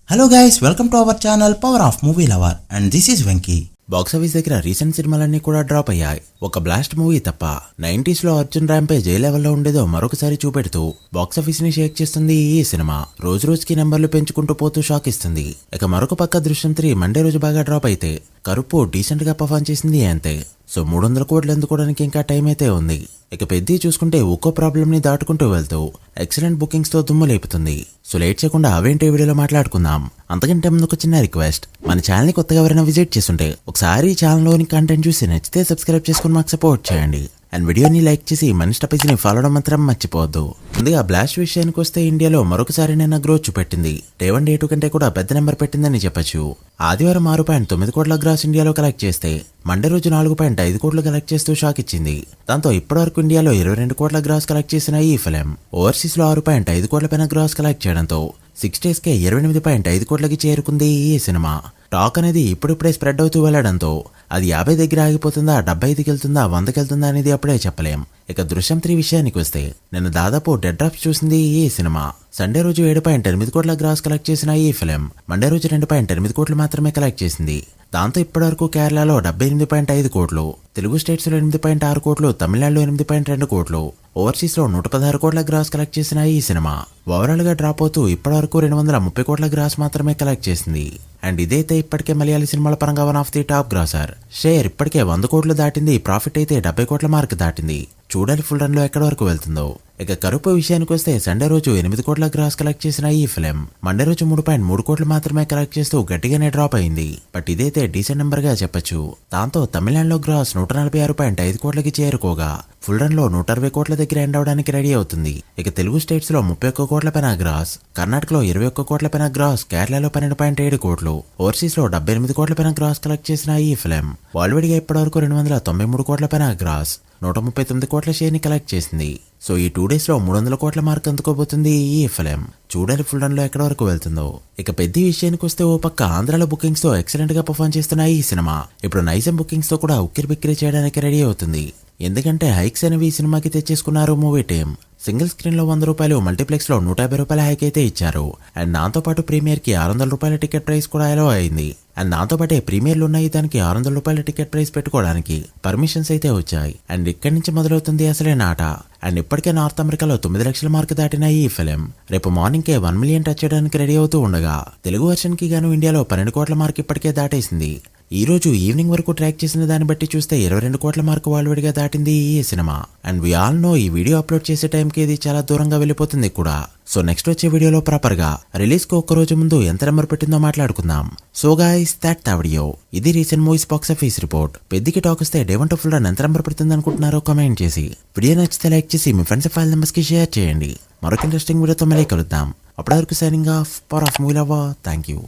Hello guys, welcome to our channel power off movie lover and this is Venky. Box office దగ్గర recent సినిమాలన్నీ కూడా drop అయ్యాయి. ఒక blast movie తప్ప 90s లో అర్జున్ ర్యాంపేజ్ ఏ లెవెల్లో ఉండేదో మరొకసారి చూపెడుతూ బాక్సాఫీస్ ని షేక్ చేస్తుంది ఈ సినిమా. రోజు రోజుకి నెంబర్లు పెంచుకుంటూ పోతూ షాక్ ఇస్తుంది. ఇక మరొక పక్క దృశ్యం 3 మండే రోజు బాగా డ్రాప్ అయితే కరుపు డీసెంట్ గా పర్ఫార్మ్ చేసింది అంతే. సో 300 కోట్లు అందుకోవడానికి ఇంకా టైం అయితే ఉంది. ఇక పెద్ద చూసుకుంటే ఒక్కో ప్రాబ్లమ్ ని దాటుకుంటూ వెళ్తూ ఎక్సలెంట్ బుకింగ్స్ తో దుమ్ము లేపుతుంది. సో లేట్ చేయకుండా అవేంటి వీడియోలో మాట్లాడుకుందాం. అంతకంటే ముందు ఒక చిన్న రిక్వెస్ట్, మన ఛానల్ ని కొత్తగా ఎవరైనా విజిట్ చేస్తుంటే ఒకసారి ఛానల్ లోని కంటెంట్ చూసి నచ్చితే సబ్స్క్రైబ్ చేసుకుని మాకు సపోర్ట్ చేయండి. అండ్ వీడియోని లైక్ చేసి మన ఇన్స్టా పేజ్ ని ఫాలో అవడం మాత్రం మర్చిపోవద్దు. ముందుగా బ్లాస్ట్ విషయానికి వస్తే ఇండియాలో మరొకసారి నిన్న గ్రోత్ చూపెట్టింది. డే 1 డే 2 కంటే కూడా పెద్ద నెంబర్ పెట్టిందని చెప్పొచ్చు. ఆదివారం 6.9 కోట్ల గ్రాస్ ఇండియాలో కలెక్ట్ చేస్తే మండే రోజు 4.5 కోట్లు కలెక్ట్ చేస్తూ షాక్ ఇచ్చింది. దాంతో ఇప్పటివరకు ఇండియాలో 22 కోట్ల గ్రాస్ కలెక్ట్ చేసిన ఈ ఫిలిం ఓవర్సీస్ లో 6.5 కోట్ల పైన గ్రాస్ కలెక్ట్ చేయడంతో 6 days కే 28.5 కోట్లకి చేరుకుంది ఈ సినిమా. టాక్ అనేది ఇప్పుడిప్పుడే స్ప్రెడ్ అవుతూ వెళ్లడంతో అది 50 దగ్గర ఆగిపోతుందా, 75కి వెళ్తుందా, 100కి వెళ్తుందా అనేది అప్పుడే చెప్పలేం. ఇక దృశ్యం 3 విషయానికి వస్తే నిన్న దాదాపు డెడ్ డ్రాప్స్ చూసింది ఈ సినిమా. సండే రోజు 7.8 కోట్ల గ్రాస్ కలెక్ట్ చేసిన ఈ ఫిలిం మండే రోజు 2.8 కోట్లు మాత్రమే కలెక్ట్ చేసింది. దాంతో ఇప్పటివరకు కేరళలో 78.5 కోట్లు, తెలుగు స్టేట్స్ లో 8.6 కోట్లు, తమిళనాడులో 8.2 కోట్లు, ఓవర్సీస్ లో 116 కోట్ల గ్రాస్ కలెక్ట్ చేసిన ఈ సినిమా ఓవరాల్ గా డ్రాప్ అవుతూ ఇప్పటివరకు 230 కోట్ల గ్రాస్ మాత్రమే కలెక్ట్ చేసింది. అండ్ ఇదైతే ఇప్పటికే మలయాళీ సినిమాల పరంగా one of the top grosser. Share ఇప్పటికే 100 కోట్లు దాటింది. ప్రాఫిట్ అయితే 70 కోట్ల మార్క్ దాటింది. చూడాలి ఫుల్ రన్ లో ఎక్కడి వరకు వెళ్తుందో. ఇక కరుపు విషయానికి వస్తే సండే రోజు 8 కోట్ల గ్రాస్ కలెక్ట్ చేసిన ఈ ఫిలిం మండే రోజు 3.3 కోట్లు మాత్రమే కలెక్ట్ చేస్తూ గట్టిగానే డ్రాప్ అయింది. బట్ ఇదైతే డీసెంట్ నెంబర్ గా చెప్పొచ్చు. దాంతో తమిళనాడులో గ్రాస్ 146.5 కోట్లకి చేరుకోగా ఫుల్ రన్ లో 160 కోట్ల దగ్గర ఎండ్ అవడానికి రెడీ అవుతుంది. ఇక తెలుగు స్టేట్స్ లో 31 కోట్ల పైన గ్రాస్, కర్ణాటకలో 21 కోట్ల పైన గ్రాస్, కేరళలో 12.7 కోట్లు, ఓవర్సీస్ లో 78 కోట్ల పైన గ్రాస్ కలెక్ట్ చేసిన ఈ ఫిలిం వరల్డ్ గా ఇప్పటివరకు 293 కోట్ల పైన గ్రాస్, 139 కోట్ల షేర్ ని కలెక్ట్ చేసింది. సో ఈ 2 days లో 300 కోట్ల మార్క్ అందుకోబోతుంది ఈ ఫిలిం. చూడాలి ఫుల్ రన్ లో ఎక్కడి వరకు వెళ్తుందో. ఇక పెద్ద విషయానికి వస్తే ఓ పక్క ఆంధ్రాలో బుకింగ్స్ తో ఎక్సలెంట్ గా పర్ఫార్మ్ చేస్తున్న ఈ సినిమా ఇప్పుడు నైజాం బుకింగ్స్ తో కూడా ఉక్కిరి బిక్కిరి చేయడానికి రెడీ అవుతుంది. ఎందుకంటే హైక్స్ అనేవి ఈ సినిమాకి తెచ్చేసుకున్నారు మూవీ టీమ్. సింగిల్ స్క్రీన్ లో 100 రూపాయలు, మల్టీప్లెక్స్ లో 150 రూపాయల హైక్ అయితే ఇచ్చారు. అండ్ దాంతో పాటు ప్రీమియర్ కి 600 రూపాయల టికెట్ ప్రైస్ కూడా అలో అయింది. అండ్ దాంతో పాటే ప్రీమియర్లు ఉన్నాయి, దానికి 600 రూపాయల టికెట్ ప్రైస్ పెట్టుకోవడానికి పర్మిషన్స్ అయితే వచ్చాయి. అండ్ ఇక్కడి నుంచి మొదలవుతుంది అసలైన ఆట. అండ్ ఇప్పటికే నార్త్ అమెరికాలో 9 లక్షల మార్క్ దాటిన ఈ ఫిలిం రేపు మార్నింగ్ కే 1 మిలియన్ టచ్ చేయడానికి రెడీ అవుతూ ఉండగా తెలుగు వర్షన్ కి గాను ఇండియాలో 12 కోట్ల మార్క్ ఇప్పటికే దాటేసింది. ఈ రోజు ఈవినింగ్ వరకు ట్రాక్ చేసిన దాన్ని బట్టి చూస్తే 22 కోట్ల మార్కు వాల్వేడిగా దాటింది ఈ సినిమా. అండ్ వి ఆల్ నో ఈ వీడియో అప్లోడ్ చేసే టైంకి ఇది చాలా దూరంగా వెళ్ళిపోతుంది కూడా. సో నెక్స్ట్ వచ్చే వీడియోలో ప్రాపర్ గా రిలీజ్ కు ఒక్క రోజు ముందు ఎంత నెంబర్ పెట్టిందో మాట్లాడుకుందాం. So guys, that the video. ఇది రీసెంట్ మూవీస్ బాక్సాఫీస్ రిపోర్ట్. పెద్దకి టాక్ వస్తే డే 1 ఫుల్ రన్ ఎంత నెంబర్ పెడుతుంది అనుకుంటున్నారో కామెంట్ చేసి, వీడియో నచ్చితే లైక్ చేసి మీ ఫ్రెండ్స్ ఫైల్ నెంబర్స్ కి షేర్ చేయండి. మరొక ఇంట్రెస్టింగ్ వీడియోతో మళ్ళీ కలుద్దాం. అప్పటి వరకు signing off, power off movie lover. Thank you.